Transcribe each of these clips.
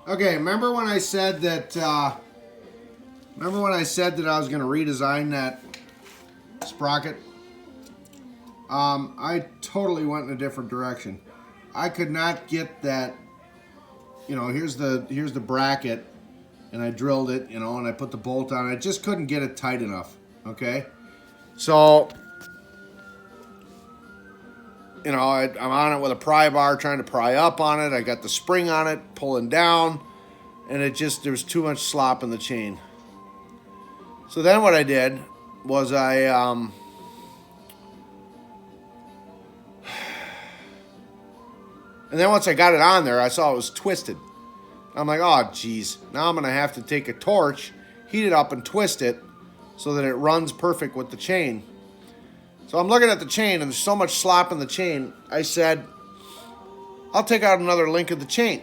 Okay, remember when I said that? Remember when I said that I was going to redesign that sprocket? I totally went in a different direction. I could not get that. You know, here's the bracket, and I drilled it. You know, and I put the bolt on. I just couldn't get it tight enough. Okay, so you know, I'm on it with a pry bar, trying to pry up on it. I got the spring on it, pulling down, and there was too much slop in the chain. So then what I did was and then once I got it on there, I saw it was twisted. I'm like, oh, geez. Now I'm going to have to take a torch, heat it up, and twist it so that it runs perfect with the chain. So I'm looking at the chain, and there's so much slop in the chain, I said, I'll take out another link of the chain.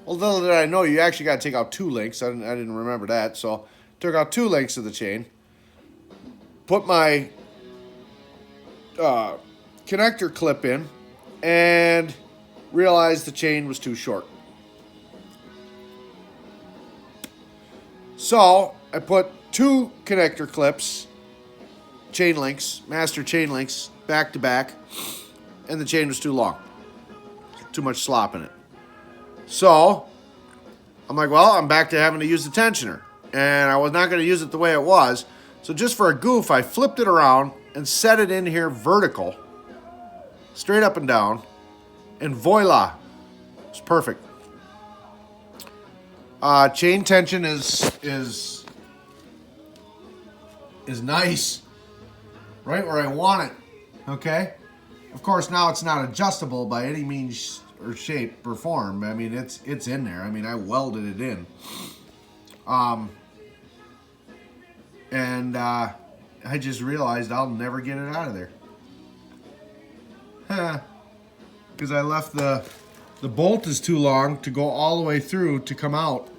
Well, little did I know, you actually got to take out 2 links. I didn't remember that. So took out 2 links of the chain. Put my connector clip in, and realized the chain was too short. So I put 2 connector clips, chain links, master chain links, back to back, and the chain was too long. Too much slop in it. So I'm like, well, I'm back to having to use the tensioner. And I was not going to use it the way it was. So just for a goof, I flipped it around and set it in here vertical, straight up and down, and voila, it's perfect. Chain tension is nice, right where I want it. Okay, of course now it's not adjustable by any means or shape or form. I mean it's in there. I mean I welded it in, and I just realized I'll never get it out of there. Because I left the bolt is too long to go all the way through to come out.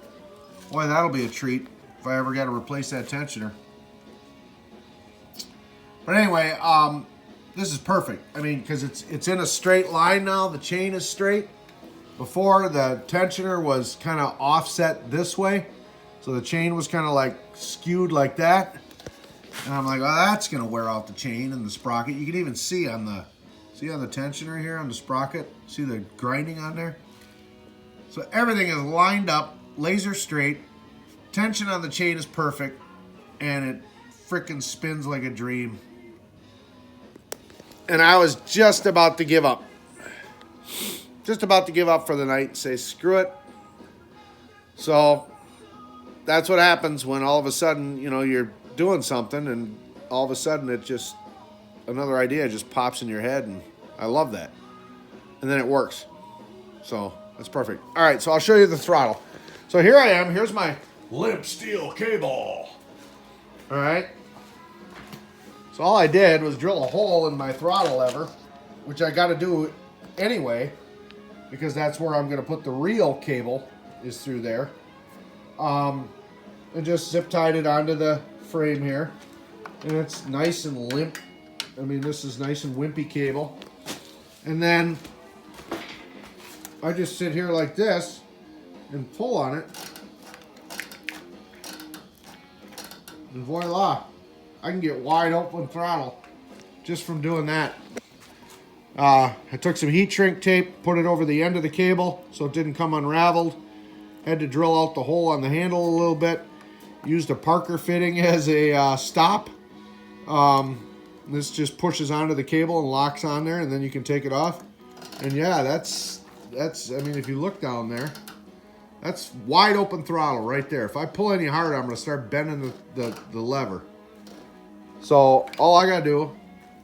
Boy, that'll be a treat if I ever got to replace that tensioner. But anyway, this is perfect. I mean, because it's in a straight line now. The chain is straight. Before, the tensioner was kind of offset this way, so the chain was kind of like skewed like that. And I'm like, oh, that's gonna wear out the chain and the sprocket. You can even see on the tensioner here on the sprocket. See the grinding on there? So everything is lined up, laser straight. Tension on the chain is perfect, and it frickin' spins like a dream. And I was just about to give up. Just about to give up for the night and say, screw it. So that's what happens when all of a sudden, you know, you're doing something and all of a sudden it just, another idea just pops in your head, and I love that. And then it works. So that's perfect. All right, so I'll show you the throttle. So here I am. Here's my limp steel cable. All right. So all I did was drill a hole in my throttle lever, which I got to do anyway, because that's where I'm going to put the real cable, is through there. And just zip tied it onto the frame here. And it's nice and limp. I mean, this is nice and wimpy cable. And then I just sit here like this and pull on it. And voila, I can get wide open throttle just from doing that. I took some heat shrink tape, put it over the end of the cable so it didn't come unraveled. Had to drill out the hole on the handle a little bit. Used a Parker fitting as a stop. This just pushes onto the cable and locks on there, and then you can take it off. And yeah, that's I mean, if you look down there, that's wide open throttle right there. If I pull any harder, I'm going to start bending the lever. So all I got to do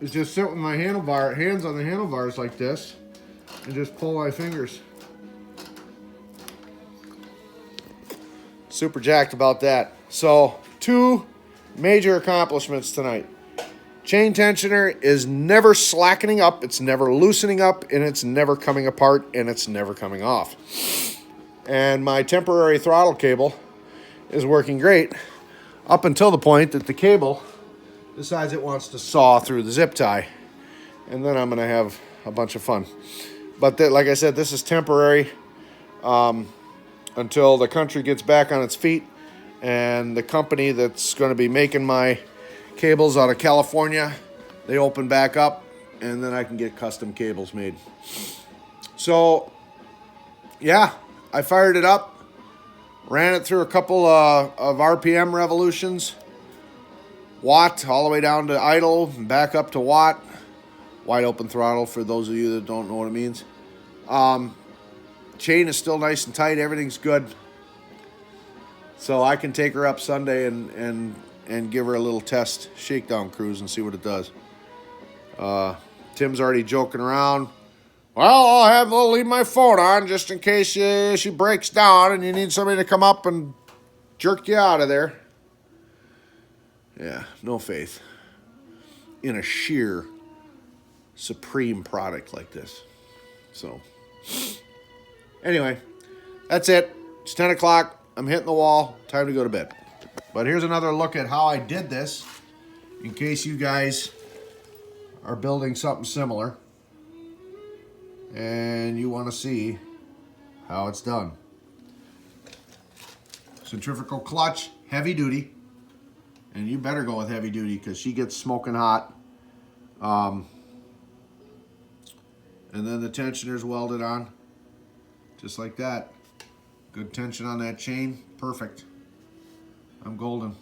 is just sit with my hands on the handlebars like this and just pull my fingers. Super jacked about that. So 2 major accomplishments tonight. Chain tensioner is never slackening up, it's never loosening up, and it's never coming apart, and it's never coming off. And my temporary throttle cable is working great up until the point that the cable decides it wants to saw through the zip tie. And then I'm going to have a bunch of fun. But like I said, this is temporary. until the country gets back on its feet, and the company that's going to be making my cables out of California, they open back up, and then I can get custom cables made. So, yeah, I fired it up, ran it through a couple of RPM revolutions, watt all the way down to idle, and back up to watt, wide open throttle for those of you that don't know what it means. Chain is still nice and tight, everything's good. So I can take her up Sunday and give her a little test shakedown cruise and see what it does. Tim's already joking around. Well, I'll leave my phone on just in case she breaks down and you need somebody to come up and jerk you out of there. Yeah, no faith in a sheer, supreme product like this. So, anyway, that's it. It's 10 o'clock. I'm hitting the wall. Time to go to bed. But here's another look at how I did this in case you guys are building something similar and you want to see how it's done. Centrifugal clutch, heavy duty. And you better go with heavy duty because she gets smoking hot. And then the tensioner's welded on. Just like that. Good tension on that chain. Perfect. I'm golden.